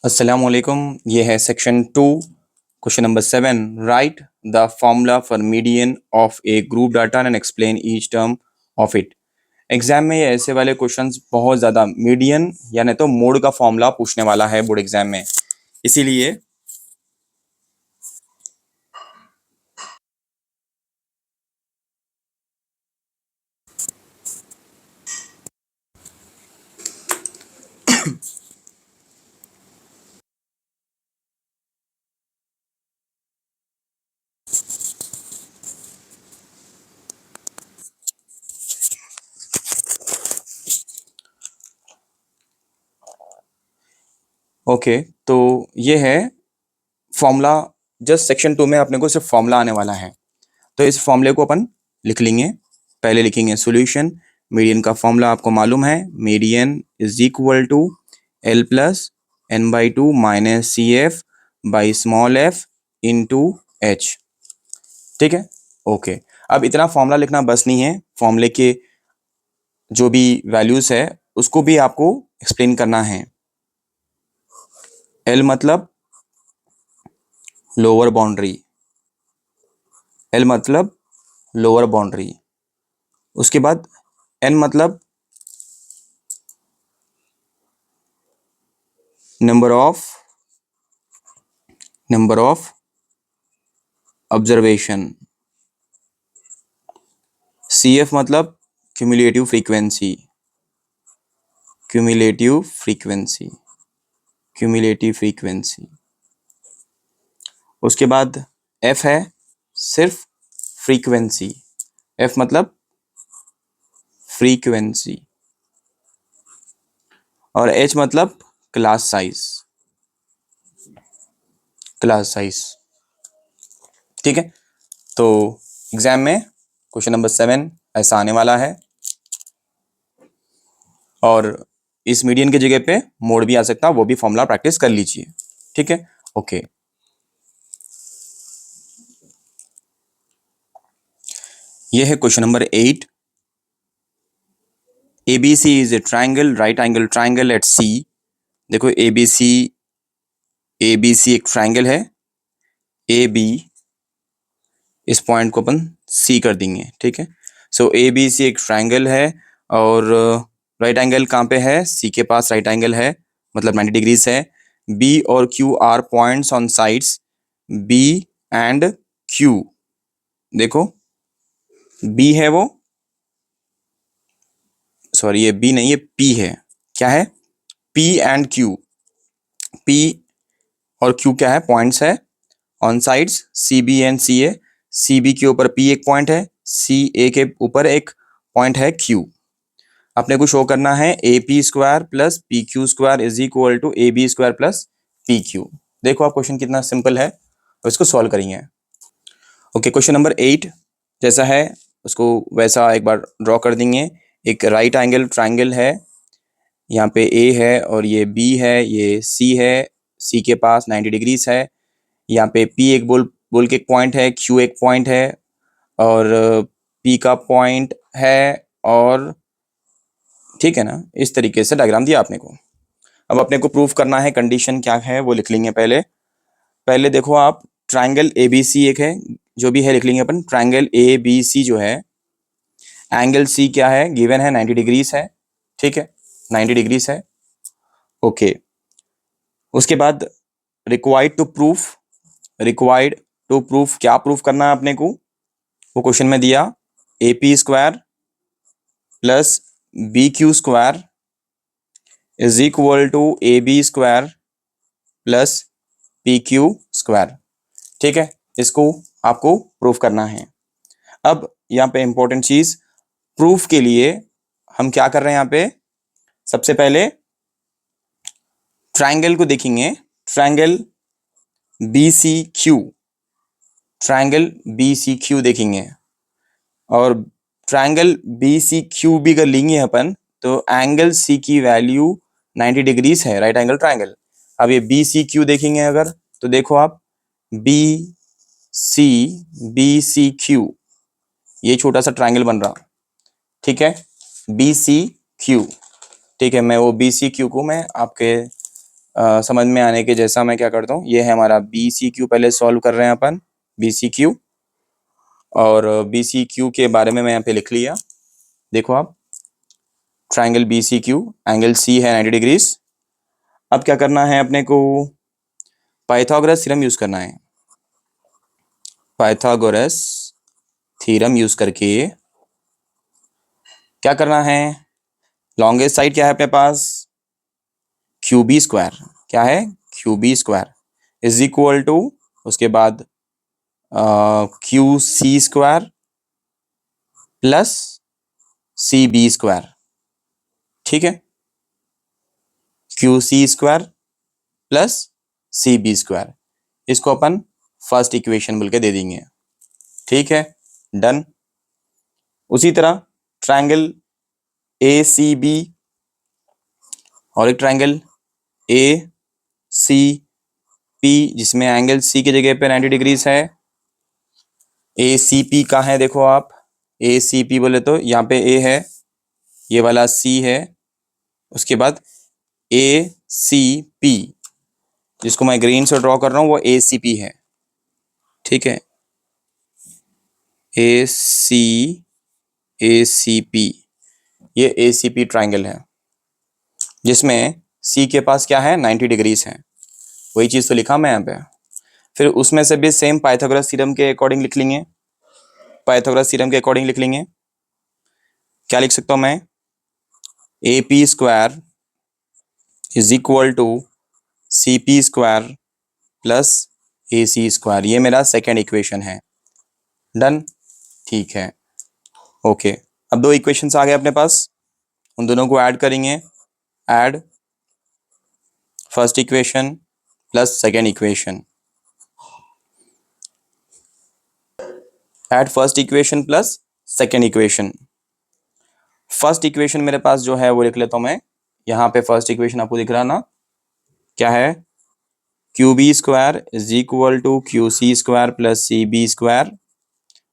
अस्सलामुअलैकुम। ये है section 2 question number 7। Right the formula for median of A group data and explain each term of it. Exam में ये ऐसे वाले क्वेश्चंस बहुत ज़्यादा मीडियन यानी तो मोड का फॉर्मूला पूछने वाला है बोर्ड एग्जाम में, इसीलिए ओके। तो ये है फॉर्मूला। जस्ट सेक्शन 2 में अपने को सिर्फ फॉर्मूला आने वाला है, तो इस फॉर्मूले को अपन लिख लेंगे। पहले लिखेंगे सॉल्यूशन। मीडियन का फॉर्मूला आपको मालूम है, median is equal to L plus N by two minus C F by small F into H. ठीक है, ओके। अब इतना फॉर्मूला लिखना बस नहीं है, फॉर्मूले के जो भी वैल्यूज है उसको भी आपको एक्सप्लेन करना है। एल मतलब लोअर बाउंड्री, एल मतलब लोअर बाउंड्री। उसके बाद एन मतलब number of observation. C F मतलब cumulative frequency, cumulative frequency, cumulative frequency. उसके बाद एफ है सिर्फ फ्रीक्वेंसी, एफ मतलब फ्रीक्वेंसी। और एच मतलब क्लास साइज, क्लास साइज। ठीक है, तो एग्जाम में क्वेश्चन नंबर 7 ऐसा आने वाला है, और इस मीडियन की जगह पे मोड भी आ सकता है, वो भी फॉर्मूला प्रैक्टिस कर लीजिए। ठीक है, ओके। ये है question number 8। ABC is a triangle, right angle triangle at C। देखो ABC एक ट्राइंगल है, AB इस पॉइंट को अपन C कर देंगे। ठीक है, सो ABC एक ट्राइंगल है, और राइट एंगल कहाँ पे है? C के पास राइट एंगल है, मतलब 90 डिग्रीज है। B और Q are points on sides B and Q। देखो B है वो, सॉरी ये B नहीं, ये P है। क्या है? P and Q। P और Q क्या है? पॉइंट्स है on sides C B and C A. C B के ऊपर P एक पॉइंट है, सी ए के ऊपर एक पॉइंट है Q। अपने को शो करना है A P square plus P Q square is equal to A B square plus P Q. देखो आप क्वेश्चन कितना सिंपल है, और इसको सॉल्व करेंगे। ओके, क्वेश्चन नंबर 8 जैसा है उसको वैसा एक बार ड्रॉ कर देंगे। एक राइट एंगल ट्राइंगल है, यहाँ पे ए है और ये बी है, ये सी है, सी के पास 90 डिग्रीज है। यहाँ पे पी एक बोल बोल के एक पॉइंट है, क्यू एक पॉइंट है, और पी का पॉइंट है, और ठीक है ना, इस तरीके से डायग्राम दिया आपने को। अब अपने को प्रूफ करना है, कंडीशन क्या है वो लिख लेंगे। पहले पहले देखो आप, ट्राइंगल ए बी सी एक है, जो भी है लिख लेंगे अपन। ट्राइंगल ए बी सी जो है, एंगल सी क्या है? गिवन है 90 डिग्रीज है। ठीक है, 90 डिग्रीज है, ओके। उसके बाद required to proof, required to proof क्या प्रूफ करना है अपने को? वो क्वेश्चन में दिया A P square plus B Q square is equal to A B square plus P Q square. ठीक है, इसको आपको प्रूफ करना है। अब यहाँ पे इंपॉर्टेंट चीज, प्रूफ के लिए हम क्या कर रहे हैं यहाँ पे? सबसे पहले ट्राइंगल को देखेंगे, triangle B C Q, triangle B C Q देखेंगे। और ट्राइंगल बी सी क्यू भी अगर लेंगे अपन, तो एंगल सी की वैल्यू 90 डिग्रीज है, राइट एंगल ट्राइंगल। अब ये बी सी क्यू देखेंगे अगर, तो देखो आप बी सी क्यू, ये छोटा सा ट्राइंगल बन रहा। ठीक है, बी सी क्यू। ठीक है, मैं वो बी सी क्यू को मैं आपके समझ में आने के जैसा मैं क्या करता हूँ, ये है हमारा बी सी क्यू, पहले सॉल्व कर रहे हैं अपन बी सी क्यू, और बी सी क्यू के बारे में मैं यहाँ पे लिख लिया। देखो आप, triangle B C Q, angle C है 90 डिग्रीज। अब क्या करना है अपने को, पाइथागोरस थ्योरम यूज करना है। पाइथागोरस थ्योरम यूज करके क्या करना है, लॉन्गेस्ट साइड क्या है अपने पास, क्यू बी स्क्वायर, क्या है Q B square is equal to, उसके बाद Q C square plus C B square, ठीक है, Q C square plus C B square, इसको अपन फर्स्ट इक्वेशन बोल के दे देंगे, ठीक है, डन। उसी तरह ट्रायंगल ए सी बी और एक ट्रायंगल ए सी पी, जिसमें एंगल सी की जगह पे 90 डिग्रीज है। ए सी पी का है, देखो आप, ए सी पी बोले तो यहाँ पे ए है, ये वाला सी है, उसके बाद ए सी पी, जिसको मैं ग्रीन से ड्रॉ कर रहा हूँ, वो ए सी पी है, ठीक है, ए सी पी, ये ए सी पी ट्राइंगल है, जिसमें सी के पास क्या है 90 डिग्रीज है, वही चीज़ तो लिखा मैं यहाँ पे। फिर उसमें से भी सेम पाइथागोरस थ्योरम के अकॉर्डिंग लिख लेंगे, पाइथागोरस थ्योरम के अकॉर्डिंग लिख लेंगे, क्या लिख सकता हूँ मैं, A P square is equal to C P square plus A C square, ये मेरा सेकेंड इक्वेशन है, डन, ठीक है, ओके। अब दो इक्वेशंस आ गए अपने पास, उन दोनों को ऐड करेंगे, add first equation plus second equation, add first equation plus second equation. First equation मेरे पास जो है वो लिख लेता हूं मैं, यहाँ पे फर्स्ट इक्वेशन आपको दिख रहा ना, क्या है, Q B square is equal to Q C square plus C B square,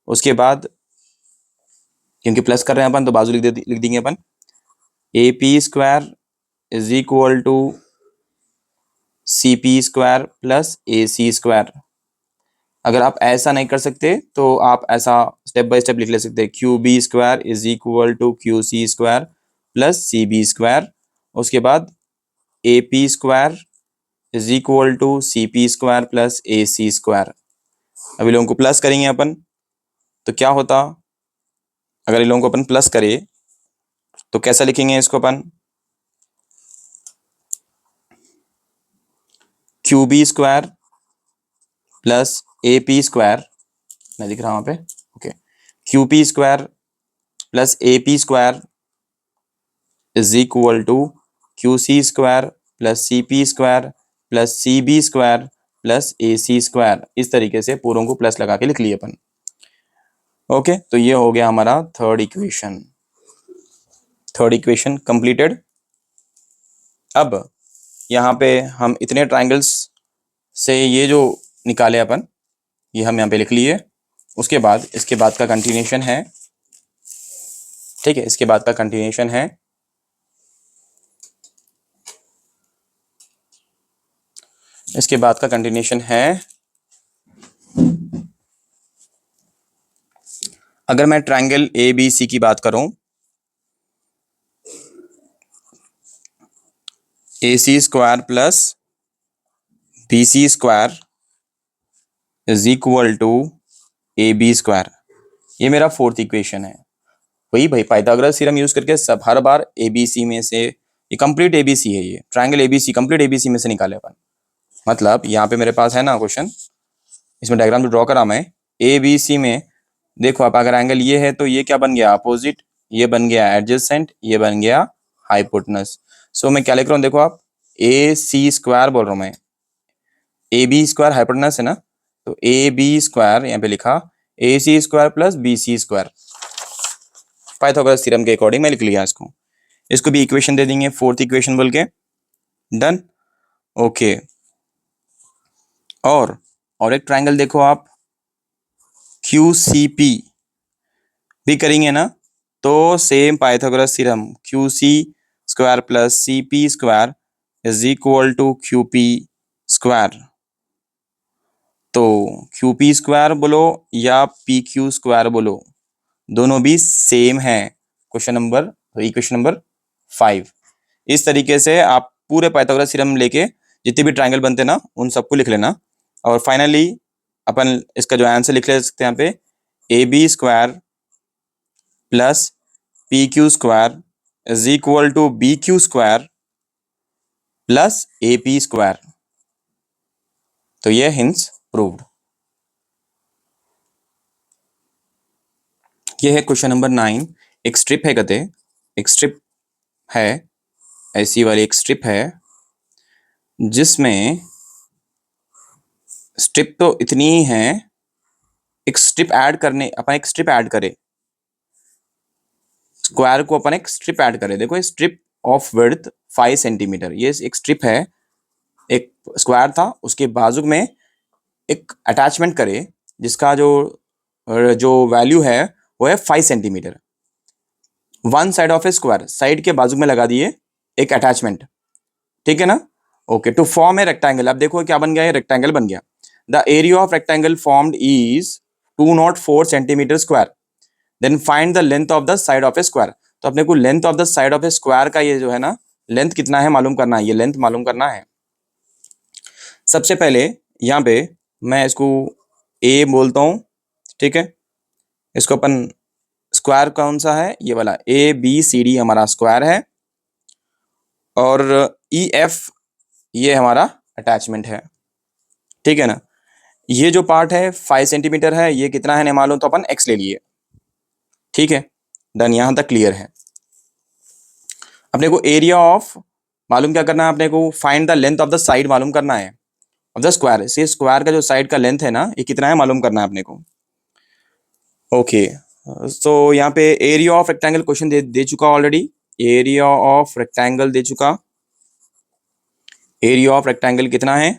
उसके बाद क्योंकि प्लस कर रहे हैं अपन तो बाजू लिख देंगे अपन, A P square is equal to C P square plus A C square. अगर आप ऐसा नहीं कर सकते तो आप ऐसा स्टेप बाय स्टेप लिख ले सकते हैं, Q B square is equal to Q C square plus C B square, उसके बाद A P square is equal to C P square plus A C square. अभी लोगों को प्लस करेंगे अपन तो क्या होता, अगर इन लोगों को अपन प्लस करें तो कैसा लिखेंगे इसको अपन, Q B square plus A P square, नहीं दिख रहा वहां पे, okay, Q P square plus A P square is equal to Q C square plus C P square plus C B square plus A C square. इस तरीके से पूरों को plus लगा के लिख लिए अपन, ओके। तो ये हो गया हमारा third equation, third equation completed. अब यहाँ पे हम इतने ट्राइंगल्स से ये जो निकाले अपन, ये हम यहाँ पे लिख लिए, उसके बाद इसके बाद का कंटिन्यूशन है, ठीक है, इसके बाद का कंटिन्यूशन है, इसके बाद का कंटिन्यूशन है, अगर मैं ट्रायंगल ए बी सी की बात करूं, A C square plus B C square is equal to A B square, ये मेरा फोर्थ इक्वेशन है। वही भाई पाइथागोरस थ्योरम यूज करके सब हर बार ए बी सी में से, ये कंप्लीट ए बी सी है, ये triangle A B C complete A B C में से निकाले अपन। मतलब यहाँ पे मेरे पास है ना क्वेश्चन, इसमें डायग्राम जो ड्रॉ करा मैं, ए बी सी में देखो आप, अगर एंगल ये है तो ये क्या बन गया अपोजिट, ये बन गया एडजेसेंट, ये बन गया हाइपोटेनस। सो मैं क्या लिख रहा हूँ, देखो आप, ए सी स्क्वायर बोल रहा हूँ मैं, ए बी स्क्वायर हाइपोटेनस है ना, तो ए बी स्क्वायर यहाँ पे लिखा, A C square plus B C square, Pythagoras theorem के अकॉर्डिंग मैं लिख लिया इसको, इसको भी इक्वेशन दे देंगे फोर्थ इक्वेशन बोल के, डन, ओके। और एक ट्रायंगल देखो आप, क्यू सी पी भी करेंगे ना, तो same Pythagoras theorem, Q C square plus C P square is equal to Q P square. तो क्यू पी स्क्वायर बोलो या पी क्यू स्क्वायर बोलो, दोनों भी सेम है। Equation number 5। इस तरीके से आप पूरे पाइथागोरस थ्योरम लेके जितने भी ट्रायंगल बनते हैं ना उन सबको लिख लेना, और फाइनली अपन इसका जो आंसर लिख ले सकते हैं यहाँ पे, A B square plus P Q square is equal to B Q square plus A P square. तो ये हिंस प्रूव्ड। ये है क्वेश्चन नंबर 9। एक स्ट्रिप है कहते, एक स्ट्रिप है, ऐसी वाली एक स्ट्रिप है जिसमें स्ट्रिप तो इतनी ही है, एक स्ट्रिप ऐड करने अपन एक स्ट्रिप ऐड करें, स्क्वायर को अपन एक स्ट्रिप ऐड करें। देखो स्ट्रिप ऑफ विड्थ 5 सेंटीमीटर, ये एक स्ट्रिप है, एक स्क्वायर था उसके बाजू में एक अटैचमेंट करे जिसका जो जो वैल्यू है वो है 5 centimetre. One side of a square, side के बाजू में लगा दिए एक अटैचमेंट, ठीक है ना। Okay, to form a rectangle, अब देखो क्या बन गया, ये रेक्टेंगल बन गया। The area of rectangle formed is 204 centimetre square, then find the length of the side of a square. तो अपने को length of the side of a square का ये जो है ना लेंथ कितना है मालूम करना है, ये लेंथ मालूम करना है। सबसे पहले यहाँ पे मैं इसको ए बोलता हूँ, ठीक है। इसको अपन स्क्वायर कौन सा है, ये वाला ए बी सी डी हमारा स्क्वायर है, और ई एफ ये हमारा अटैचमेंट है, ठीक है ना। ये जो पार्ट है 5 सेंटीमीटर है, ये कितना है नहीं मालूम तो अपन एक्स ले लिए, ठीक है। डन, यहां तक क्लियर है। अपने को एरिया ऑफ मालूम क्या करना है, अपने को find the length of the side मालूम करना है ऑफ द स्क्वायर। इसे स्क्वायर का जो साइड का लेंथ है ना ये कितना है मालूम करना है अपने को। ओके, तो यहाँ पे एरिया ऑफ रेक्टेंगल क्वेश्चन दे चुका ऑलरेडी, एरिया ऑफ रेक्टेंगल दे चुका। एरिया ऑफ रेक्टेंगल कितना है,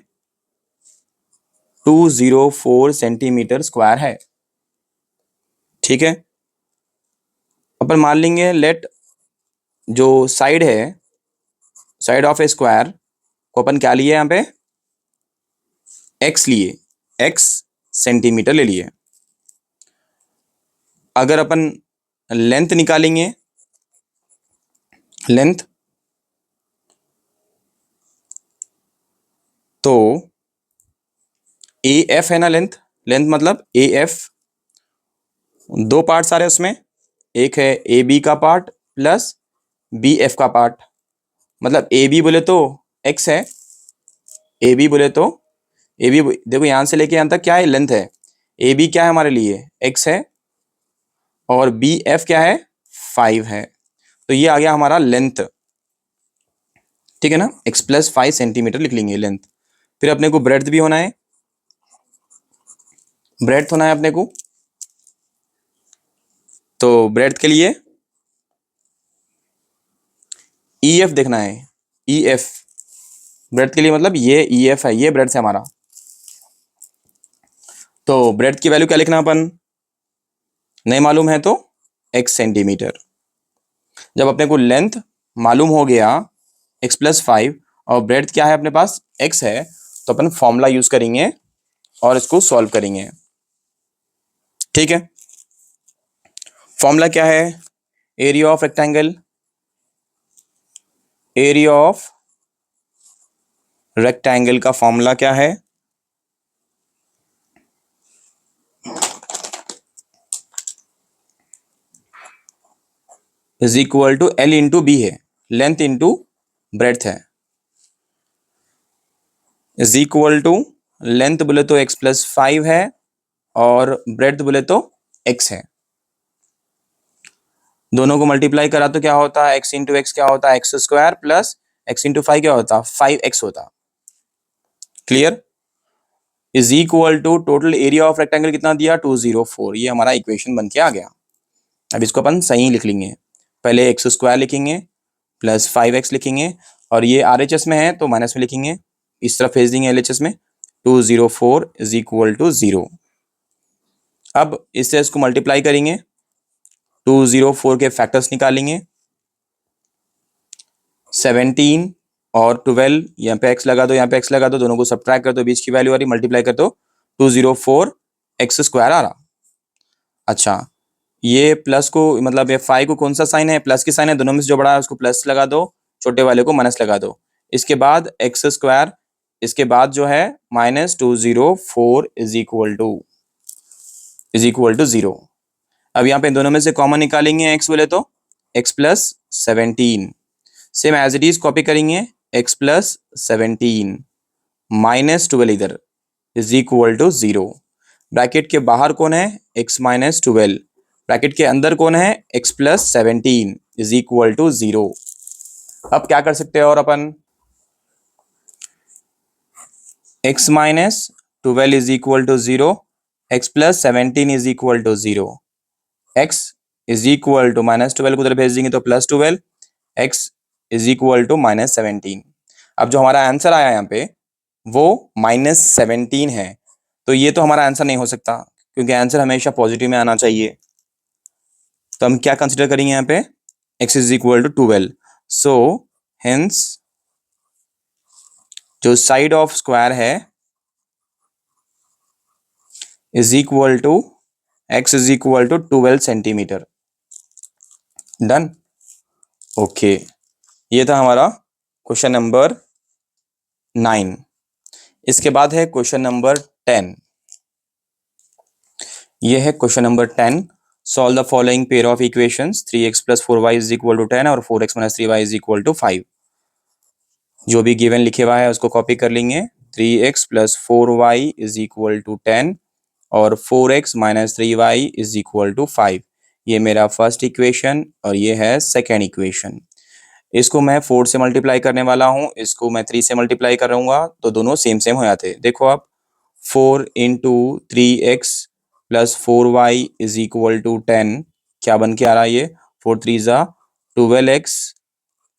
204 सेंटीमीटर स्क्वायर है, ठीक है। अपन मान लेंगे लेट जो साइड है, साइड ऑफ ए स्क्वायर को अपन क्या लिए यहाँ पे, एक्स लिए, एक्स सेंटीमीटर ले लिए। अगर अपन लेंथ निकालेंगे, लेंथ तो ए एफ है ना, लेंथ, लेंथ मतलब ए एफ, दो पार्ट्स आ रहे हैं उसमें, एक है ए बी का पार्ट प्लस बी एफ का पार्ट। मतलब ए बी बोले तो एक्स है, ए बी बोले तो ए बी, देखो यहां से लेके यहां तक क्या है लेंथ है, ए बी क्या है हमारे लिए एक्स है, और बी एफ क्या है 5 है। तो ये आ गया हमारा लेंथ, ठीक है ना। एक्स प्लस 5 सेंटीमीटर लिख लेंगे लेंथ। फिर अपने को ब्रेड्थ भी होना है, ब्रेड्थ होना है अपने को। तो ब्रेड्थ के लिए ई एफ देखना है, ई एफ ब्रेड्थ के लिए, मतलब ये ई एफ है, ये ब्रेड्थ है हमारा। तो ब्रेड्थ की वैल्यू क्या लिखना अपन, नहीं मालूम है तो एक्स सेंटीमीटर। जब अपने को लेंथ मालूम हो गया एक्स प्लस 5 और ब्रेड्थ क्या है अपने पास एक्स है, तो अपन फॉर्मूला यूज करेंगे और इसको सॉल्व करेंगे, ठीक है। फॉर्मूला क्या है, area of rectangle, area of rectangle का फॉर्मूला क्या है, is equal to L into B है, लेंथ इंटू ब्रेड्थ है, इज इक्वल टू लेंथ बोले तो एक्स प्लस 5 है और ब्रेड्थ बोले तो एक्स है। दोनों को मल्टीप्लाई करा तो क्या होता है, एक्स इंटू एक्स क्या होता है X square, plus X into 5 क्या होता है 5x होता। Clear, is equal to total area of rectangle कितना दिया 204, ये हमारा इक्वेशन बन के आ गया। अब इसको अपन सही लिख लेंगे, पहले एक्स स्क्वायर लिखेंगे प्लस 5x लिखेंगे, और ये RHS में है तो माइनस में लिखेंगे, इस तरफ भेज देंगे LHS में, 204 इज इक्वल टू 0। अब इससे इसको मल्टीप्लाई करेंगे, 204 के फैक्टर्स निकालेंगे, 17 और 12 यहाँ पे x लगा दो, यहाँ पे x लगा दो, दोनों को सब्ट्रैक्ट कर दो, बीच की वैल्यू आ रही, मल्टीप्लाई कर दो 204 एक्स स्क्वायर आ रहा। अच्छा, ये प्लस को मतलब ये फाइव को कौन सा साइन है, प्लस की साइन है, दोनों में से जो बड़ा है उसको प्लस लगा दो, छोटे वाले को माइनस लगा दो। इसके बाद एक्स स्क्वायर, इसके बाद जो है -204 इज इक्वल टू 0। अब यहाँ पे दोनों में से कॉमन निकालेंगे, एक्स बोले तो X plus 17, same as it is copy करेंगे, एक्स प्लस 17 -12 इधर इज इक्वल टू 0। ब्रैकेट के बाहर कौन है, x -12, ब्रैकेट के अंदर कौन है, x plus 17 is equal to 0। अब क्या कर सकते हैं और अपन, x -12 is equal to 0, x plus 17 is equal to 0, x is equal to -12 को उधर भेज देंगे तो +12, x इज इक्वल टू -17। अब जो हमारा आंसर आया यहाँ पे वो -17 है, तो ये तो हमारा आंसर नहीं हो सकता क्योंकि आंसर हमेशा पॉजिटिव में आना चाहिए। तो हम क्या कंसीडर करेंगे यहाँ पे, x is equal to 12, so hence जो साइड ऑफ स्क्वायर है is equal to x is equal to 12 centimetre. Done, okay. ये था हमारा क्वेश्चन नंबर 9। इसके बाद है क्वेश्चन नंबर 10। ये है question number 10। Solve the following pair of equations 3x plus 4y is equal to 10 और 4x minus 3y is equal to 5। जो भी गिवन लिखे हुआ है उसको कॉपी कर लेंगे। 3x plus 4y is equal to 10 और 4x minus 3y is equal to 5। ये मेरा फर्स्ट इक्वेशन और ये है सेकेंड इक्वेशन। इसको मैं 4 से मल्टीप्लाई करने वाला हूँ, इसको मैं 3 से मल्टीप्लाई करूँगा तो दोनों सेम सेम हो जाते। देखो आप, 4 into 3x plus 4y is equal to 10 क्या बन के आ रहा है ये, 4 3 ज़ा 12x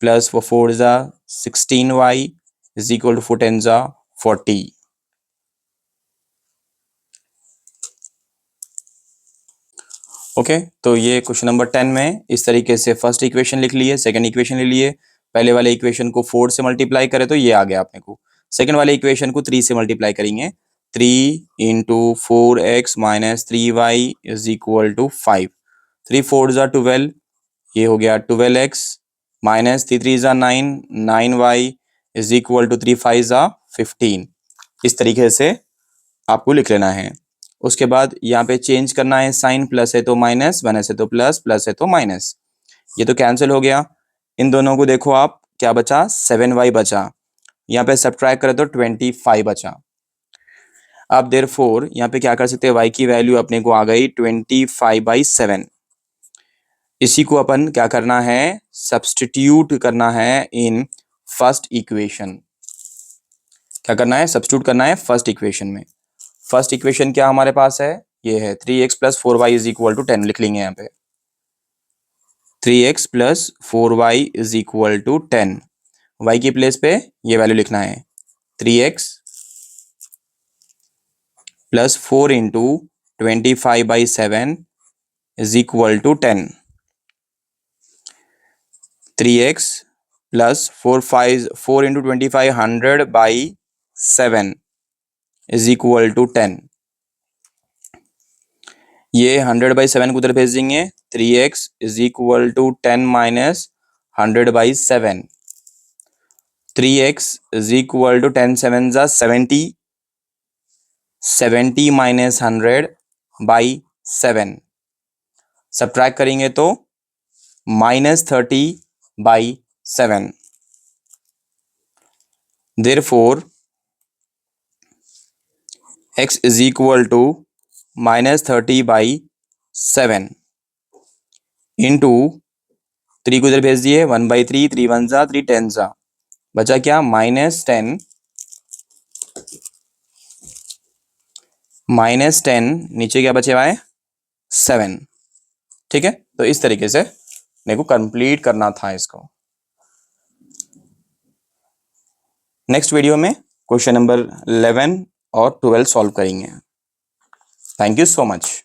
प्लस 4 ज़ा 16y इज इक्वल टू 4 10 ज़ा 40। ओके, तो ये क्वेश्चन नंबर 10 में इस तरीके से फर्स्ट इक्वेशन लिख लिए, सेकंड इक्वेशन ले लिए। पहले वाले इक्वेशन को 4 से मल्टीप्लाई करें तो ये आ गया अपने को। सेकंड वाले इक्वेशन को 3 से मल्टीप्लाई करेंगे, 3 into 4x minus 3y is equal to 5। 3 4 ज़ा 12, ये हो गया 12x माइनस 3 3 ज़ा 9, 9y इज इक्वल टू 3 5 ज़ा 15। इस तरीके से आपको लिख लेना है। उसके बाद यहाँ पे चेंज करना है साइन, प्लस है तो माइनस, माइनस है तो प्लस, प्लस है तो माइनस। ये तो कैंसिल हो गया। इन दोनों को देखो आप, क्या बचा, 7y बचा। यहाँ पे सब्ट्रैक्ट करें तो 25 बचा। अब देयरफॉर यहाँ पे क्या कर सकते हैं, y की वैल्यू अपने को आ गई 25/7। इसी को अपन क्या करना है, सब्सटीट्यूट करना है इन फर्स्ट इक्वेशन। क्या करना है, सब्सटीट्यूट करना है फर्स्ट इक्वेशन में। फर्स्ट इक्वेशन क्या हमारे पास है, ये है 3x plus 4y is equal to 10। लिख लेंगे यहाँ पे 3x plus 4y is equal to 10। y की प्लेस पे ये वैल्यू लिखना है 3x plus 4 into 25/7 is equal to 10। 3x plus 4 into 25 100/7 is equal to 10। ये 100/7 को उधर भेज देंगे, 3x is equal to 10 minus 100/7। 3x is equal to 10 7 ज़ा 70, 70 माइनस 100/7। सब्ट्रैक्ट करेंगे तो -30/7। Therefore x is equal to -30/7 into 3 को इधर भेज दिए, 1/3, 3 1 ज़ा 3 10 ज़ा, बचा क्या, -10 नीचे क्या बचे हुआ है 7। ठीक है, तो इस तरीके से मेरे को कंप्लीट करना था इसको। नेक्स्ट वीडियो में क्वेश्चन नंबर 11 और 12 सॉल्व करेंगे। Thank you so much.